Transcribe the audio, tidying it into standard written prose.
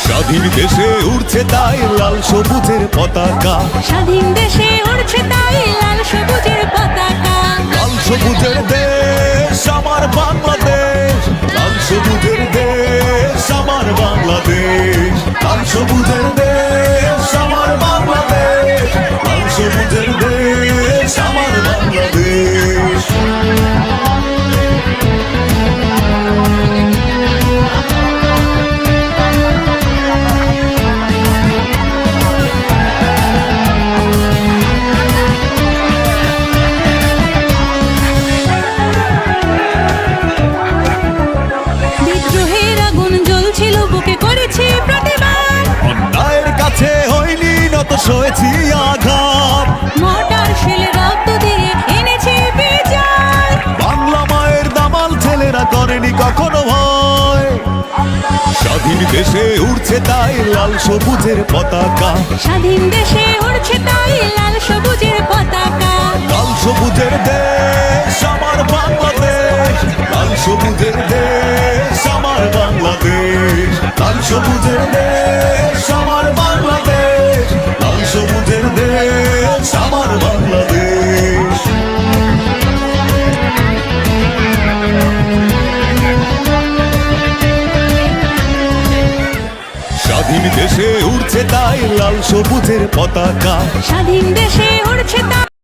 স্বাধীন দেশে উড়ছে তাই লাল সবুজের পতাকা। স্বাধীন দেশে উড়ছে তাই লাল সবুজের পতাকা। লাল সবুজের দেশ আমার বাংলাদেশ, লাল সবুজের দেশ আমার বাংলাদেশ, লাল সবুজের দেশ আমার বাংলাদেশ, লাল সবুজের দেশ আমার বাংলাদেশ। বিদ্রোহের আগুন জ্বলছিল বুকে, করেছি প্রতিবাদ। অন্যায়ের কাছে হইনি নত, সয়েছি আঘাত। মোটার শেলে রক্ত দিয়ে এনেছি বিজয়। বাংলা মায়ের দামাল ছেলেরা করেনি কখনো ভয়। স্বাধীন দেশে উড়ছে তাই লাল সবুজের পতাকা। স্বাধীন দেশে উড়ছে তাই লাল সবুজের পতাকা। লাল সবুজের দেশ আমার বাংলাদেশ, লাল সবুজের দেশ আমার বাংলাদেশ, লাল সবুজের দেশ আমার বাংলাদেশ, লাল সবুজের দেশ আমার বাংলাদেশ। স্বাধীন দেশে উড়ছে তাই লাল সবুজের পতাকা। স্বাধীন দেশে উড়ছে তাই